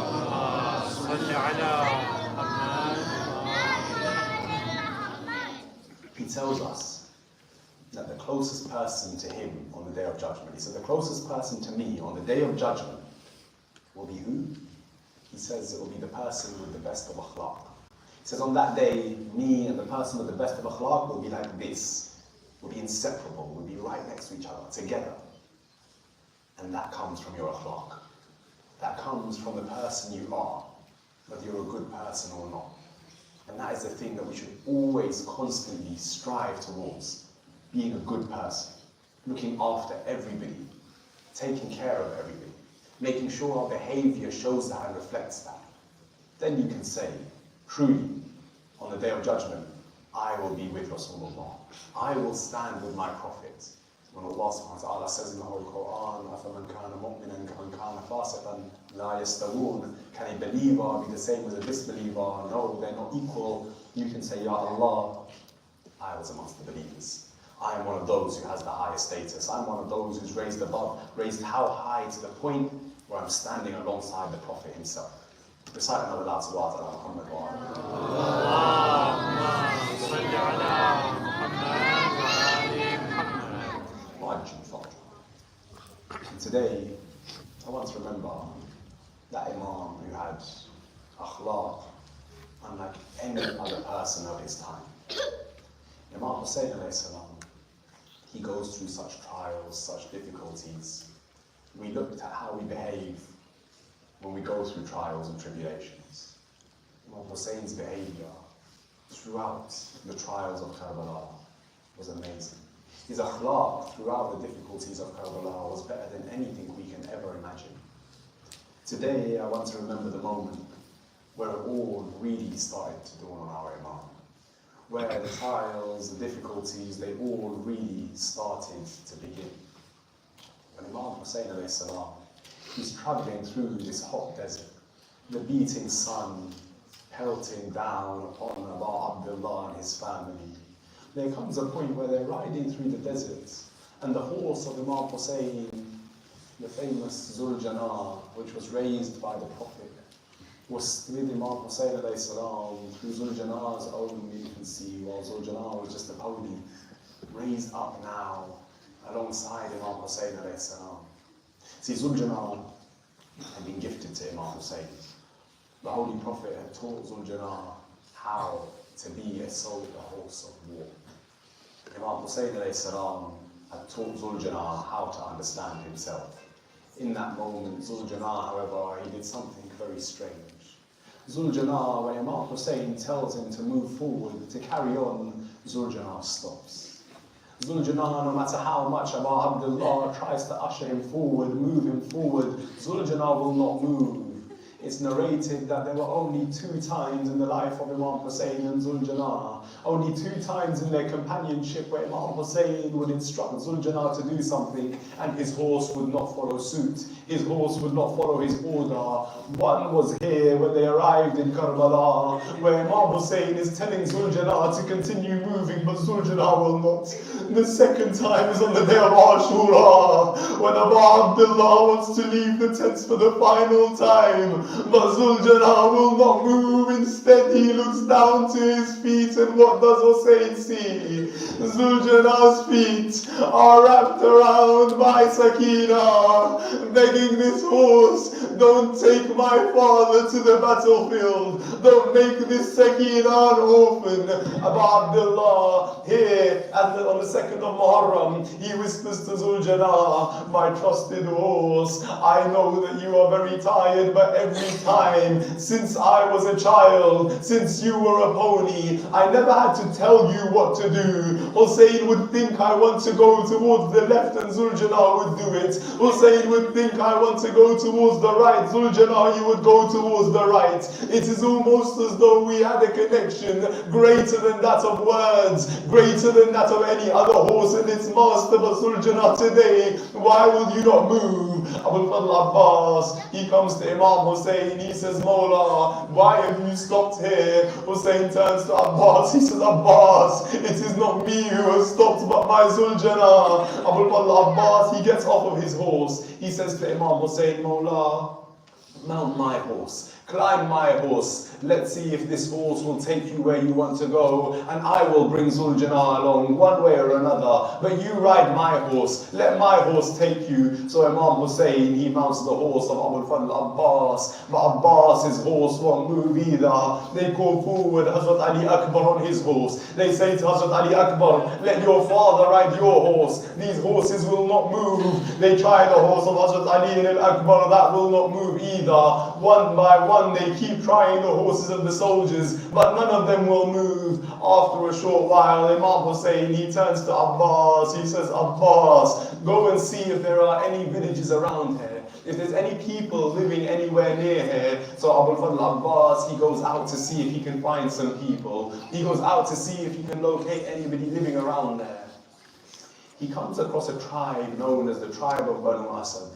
He tells us that the closest person to him on the day of judgment, he said the closest person to me on the day of judgment will be who? He says it will be the person with the best of akhlaq. He says on that day, me and the person with the best of akhlaq will be like this. We'll be inseparable, we'll be right next to each other, together. And that comes from your akhlaq. That comes from the person you are, whether you're a good person or not. And that is the thing that we should always constantly strive towards. Being a good person, looking after everybody, taking care of everybody, making sure our behavior shows that and reflects that. Then you can say, truly, on the day of judgment, I will be with Rasulullah. I will stand with my Prophet. When Allah subhanahu wa ta'ala says in the Holy Quran, أَفَمَنْ كَانَ مُؤْمِنًا كَمَنْ كَانَ فَاسِقًا لَا يَسْتَوُونَ. Can a believer be the same as a disbeliever? No, they're not equal. You can say, Ya Allah, I was amongst the believers. I am one of those who has the highest status. I'm one of those who's raised above, raised how high to the point where I'm standing alongside the Prophet himself. Recite another loud salawat ala Muhammad wa And today, I want to remember that Imam who had akhlaq unlike any other person of his time. Imam Hussein alayhi salam, he goes through such trials, such difficulties. We looked at how we behave when we go through trials and tribulations. Imam Hussein's behavior throughout the trials of Karbala was amazing. His akhlaq throughout the difficulties of Karbala was better than anything we can ever imagine. Today, I want to remember the moment where it all really started to dawn on our Imam. Where the trials, the difficulties, they all really started to begin. When Imam Hussein alayhi salam, he's traveling through this hot desert, the beating sun pelting down upon Abu Abdullah and his family. There comes a point where they're riding through the desert, and the horse of Imam Hussein, the famous Zuljanah, which was raised by the Prophet, was with Imam Hussein alayhi salam through Zuljanah's own infancy, while Zuljanah was just a pony, raised up now alongside Imam Hussein alayhi salam. See, Zuljanah had been gifted to Imam Hussein. The Holy Prophet had taught Zuljanah how to be a horse of war. Imam Hussein alayhi salam had taught Zuljanah how to understand himself. In that moment, Zuljanah, however, he did something very strange. Zuljanah, when Imam Hussein tells him to move forward, to carry on, Zuljanah stops. Zuljanah, no matter how much Abu Abdullah tries to usher him forward, move him forward, Zuljanah will not move. It's narrated that there were only 2 times in the life of Imam Hussein and Zuljanah, only 2 times in their companionship where Imam Hussein would instruct Zuljanah to do something and his horse would not follow suit. His horse would not follow his order. One was here when they arrived in Karbala, where Imam Hussein is telling Zuljanah to continue moving, but Zuljanah will not. The second time is on the day of Ashura, when Abu Abdullah wants to leave the tents for the final time, but Zuljanah will not move. Instead, he looks down to his feet, and what does Hussein see? Zuljanah's feet are wrapped around by Sakina, begging this horse, don't take my father to the battlefield. Don't make this Sakina an orphan. Abu Abdullah, here on the 2nd of Muharram, he whispers to Zuljanah, my trusted horse, I know that you are very tired, but every time since I was a child, child, since you were a pony, I never had to tell you what to do. Hussein would think I want to go towards the left and Zuljana would do it. Hussein would think I want to go towards the right. Zuljana, you would go towards the right. It is almost as though we had a connection greater than that of words, greater than that of any other horse and its master. But Zuljana, today, why will you not move? Abul Fadl Abbas, he comes to Imam Hussein, he says, Mawla, why have you stopped here? Hussein turns to Abbas, he says, Abbas, it is not me who has stopped but my Zuljana. Abul Fadl Abbas, he gets off of his horse, he says to Imam Hussein, Mawla, mount my horse. Climb my horse. Let's see if this horse will take you where you want to go, and I will bring Zuljana along one way or another. But you ride my horse. Let my horse take you. So Imam Hussein, he mounts the horse of Abul Fadl Abbas, but Abbas's horse won't move either. They call forward Hazrat Ali Akbar on his horse. They say to Hazrat Ali Akbar, let your father ride your horse. These horses will not move. They try the horse of Hazrat Ali al-Akbar, that will not move either. One by one, they keep trying the horses of the soldiers, but none of them will move. After a short while, Imam Hussein, he turns to Abbas, he says, Abbas, go and see if there are any villages around here, if there's any people living anywhere near here. So Abul Fadl Abbas, he goes out to see if he can find some people. He goes out to see if he can locate anybody living around there. He comes across a tribe known as the tribe of Banu Asad.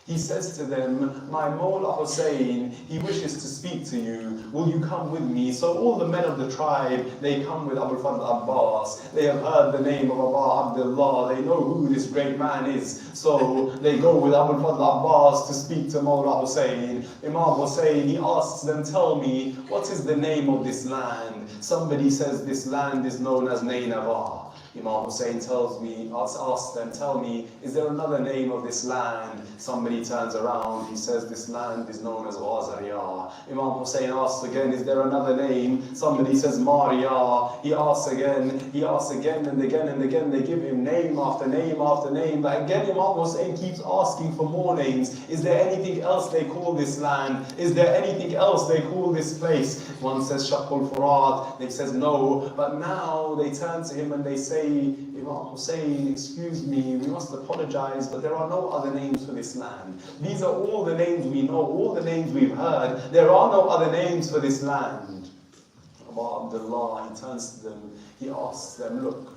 He says to them, my Mawla Hussein, he wishes to speak to you. Will you come with me? So all the men of the tribe, they come with Abul Fadl Abbas. They have heard the name of Aba Abdullah. They know who this great man is. So they go with Abul Fadl Abbas to speak to Mawla Hussein. Imam Hussein, he asks them, tell me, what is the name of this land? Somebody says this land is known as Nainava. Imam Hussein asks them, tell me, is there another name of this land? Somebody turns around, he says this land is known as Ghazariya. Imam Hussein asks again, is there another name? Somebody says Mariya. He asks again and again and again. They give him name after name after name. But again Imam Hussein keeps asking for more names. Is there anything else they call this land? Is there anything else they call this place? One says Shaqul Furat, they says no. But now they turn to him and they say, Imam Hussein, excuse me, we must apologize, but there are no other names for this land. These are all the names we know, all the names we've heard. There are no other names for this land. Abu Abdullah, he turns to them, he asks them, look,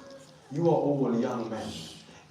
you are all young men.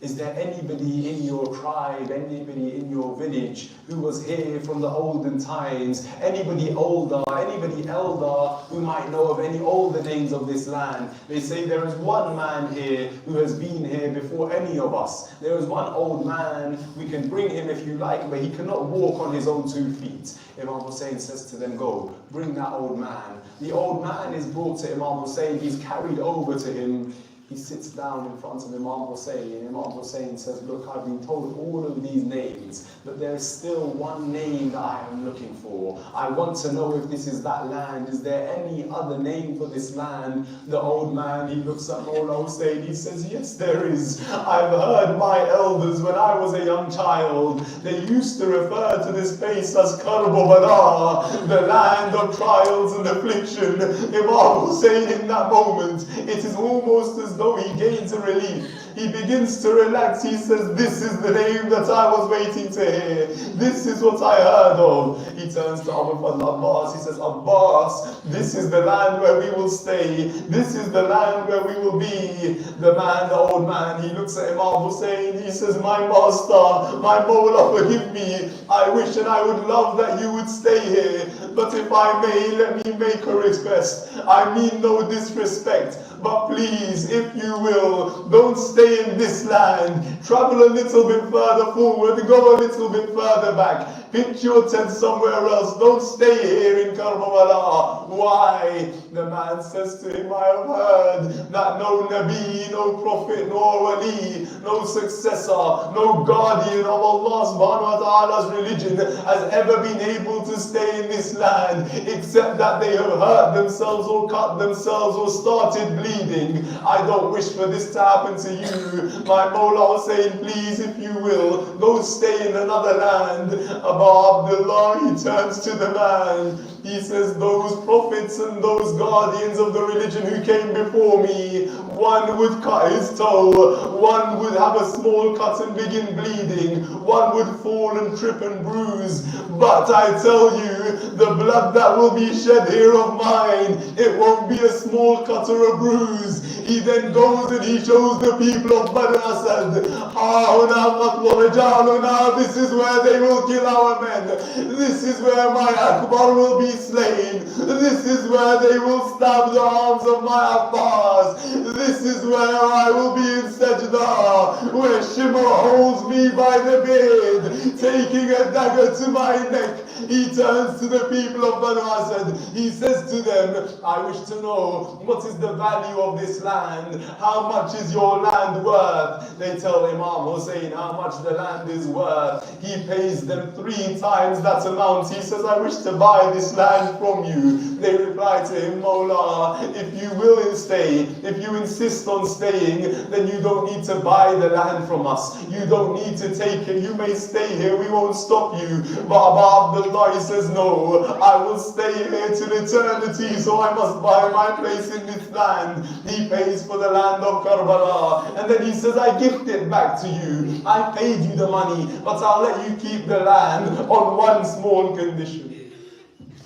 Is there anybody in your tribe, anybody in your village who was here from the olden times? Anybody older, anybody elder who might know of any older names of this land? They say there is one man here who has been here before any of us. There is one old man, we can bring him if you like, but he cannot walk on his own 2 feet. Imam Hussein says to them, go, bring that old man. The old man is brought to Imam Hussein, he's carried over to him. He sits down in front of Imam Hussein. Imam Hussein says, look, I've been told all of these names, but there is still one name that I am looking for. I want to know if this is that land. Is there any other name for this land? The old man, he looks at Mawla Hussein, he says, yes, there is. I've heard my elders when I was a young child. They used to refer to this place as Karbala, the land of trials and affliction. Imam Hussein, in that moment, it is almost as though he gains a relief. He begins to relax. He says, this is the name that I was waiting to hear. This is what I heard of. He turns to Abu Fadl Abbas. He says, Abbas, this is the land where we will stay. This is the land where we will be. The man, the old man, he looks at Imam Hussein. He says, my master, my Mawla, forgive me. I wish and I would love that you would stay here. But if I may, let me make a request. I mean no disrespect. But please, if you will, don't stay in this land. Travel a little bit further forward, go a little bit further back. Pitch your tent somewhere else. Don't stay here in Karbala. Why? The man says to him, I have heard that no Nabi, no Prophet, nor Wali, no successor, no guardian of Allah subhanahu wa ta'ala's religion has ever been able to stay in this land, except that they have hurt themselves or cut themselves or started bleeding. I don't wish for this to happen to you. My Mawla Hussein, please, if you will, go stay in another land. Abu Abdullah, he turns to the man. He says, those prophets and those guardians of the religion who came before me, one would cut his toe, one would have a small cut and begin bleeding, one would fall and trip and bruise. But I tell you, the blood that will be shed here of mine, it won't be a small cut or a bruise. He then goes and he shows the people of Banu Asad, this is where they will kill our men. This is where my Akbar will be slain. This is where they will stab the arms of my Abbas. This is where I will be in Sajda, where Shimmer holds me by the beard, taking a dagger to my neck. He turns to the people of Banu Asad. He says to them, I wish to know, what is the value of this land? How much is your land worth? They tell Imam Hussein how much the land is worth. He pays them 3 times that amount. He says, I wish to buy this land from you. They reply to him, Mawla, if you will stay, if you insist on staying, then you don't need to buy the land from us. You don't need to take it. You may stay here. We won't stop you. But Abu Abdullah, he says, no, I will stay here till eternity, so I must buy my place in this land. He pays for the land of Karbala, and then he says, I gift it back to you. I paid you the money, but I'll let you keep the land on one small condition.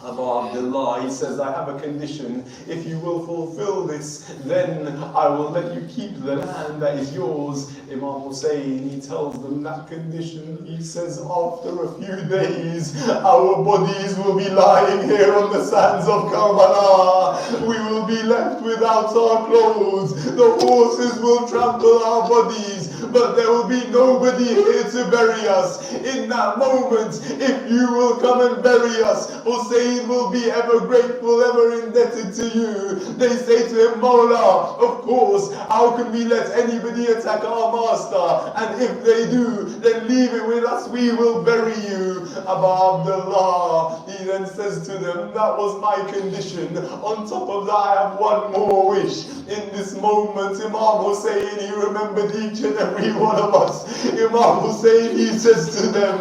Abu Abdullah, he says, I have a condition. If you will fulfill this, then I will let you keep the land that is yours. Imam Hussein, he tells them that condition. He says, after a few days, our bodies will be lying here on the sands of Karbala. We will be left without our clothes. The horses will trample our bodies, but there will be nobody here to bury us. In that moment, if you will come and bury us, Hussein will be ever grateful, ever indebted to you. They say to him, Mawla, of course, how can we let anybody attack our master? And if they do, then leave it with us, we will bury you. Abu Abdullah, he then says to them, that was my condition. On top of that, I have one more wish. In this moment, Imam Hussein, he remembered each and every one of us. Imam Hussein, he says to them,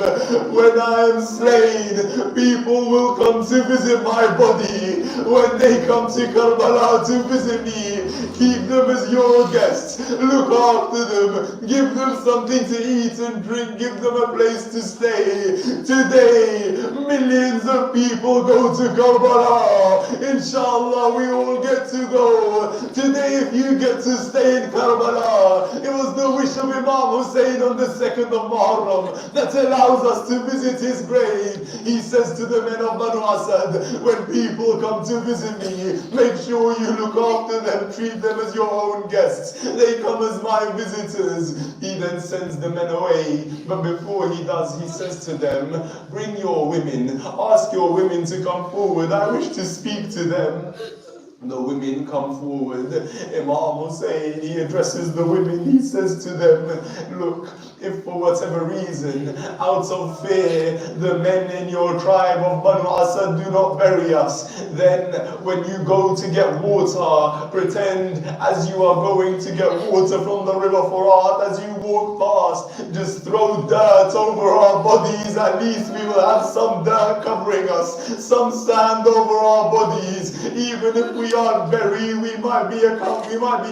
when I am slain, people will come to visit my body. When they come to Karbala to visit me, keep them as your guests. Look after them. Give them something to eat and drink. Give them a place to stay. Today, millions of people go to Karbala. Inshallah, we all get to go. Today, if you get to stay in Karbala, it was the wish of Imam Hussein on the 2nd of Muharram that allows us to visit his grave. He says to the men of Banu Asad, when people come to visit me, make sure you look after them, treat them as your own guests. They come as my visitors. He then sends the men away, but before he does, he says to them, bring your women, ask your women to come forward. I wish to speak to them. The women come forward. Imam Hussein, he addresses the women. He says to them, look, if for whatever reason, out of fear, the men in your tribe of Banu Asad do not bury us, then when you go to get water, pretend as you are going to get water from the river Furat. As you walk past, just throw dirt over our bodies. At least we will have some dirt covering us, some sand over our bodies. Even if we aren't buried, we might be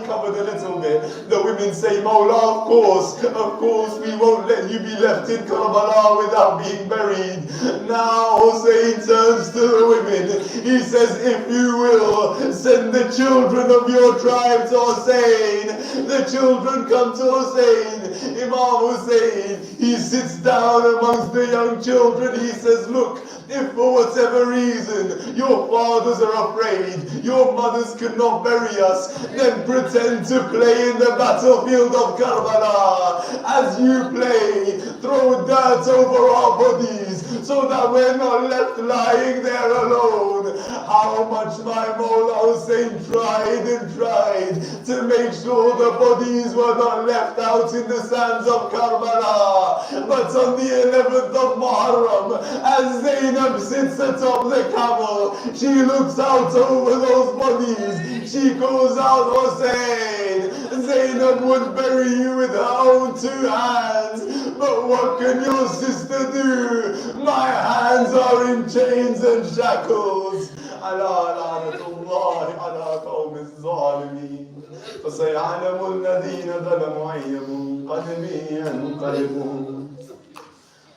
covered a little bit. The women say, Mawla, of course, we won't let you be left in Karbala without being buried. Now Hussein turns to the women. He says, if you will, send the children of your tribe to Hussein. The children come to Hussein. Imam Hussein, he sits down amongst the young children. He says, look, if for whatever reason your fathers are afraid, your mothers cannot bury us, then pretend to play in the battlefield of Karbala. As you play, throw dirt over our bodies so that we're not left lying there alone. How much my Mawla Hussein tried and tried to make sure the bodies were not left out in the sands of Karbala. But on the 11th of Muharram, as Zainab sits atop the camel, she looks out over those bodies. She calls out, Hussein, Zainab would bury you with her own 2 hands. But what can your sister do? My hands are in chains and shackles. ألا لعنة الله على قوم الظالمين فسيعلم الذين ظلموا أي منقلب ينقلبون.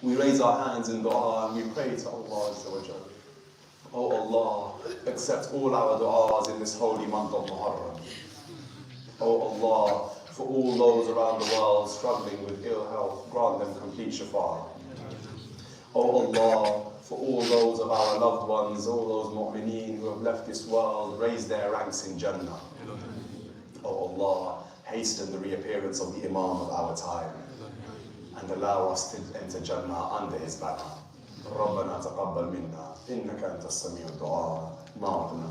We raise our hands in dua and we pray to Allah Azza wa Jalla. Oh Allah, accept all our du'as in this holy month of Muharram. Oh Allah, for all those around the world struggling with ill health, grant them complete shifa. Oh Allah, for all those of our loved ones, all those mu'mineen who have left this world, raise their ranks in Jannah. Oh Allah, hasten the reappearance of the Imam of our time and allow us to enter Jannah under his banner. ربنا تقبل منا إنك أنت السميع الدعاء. ما أعطنا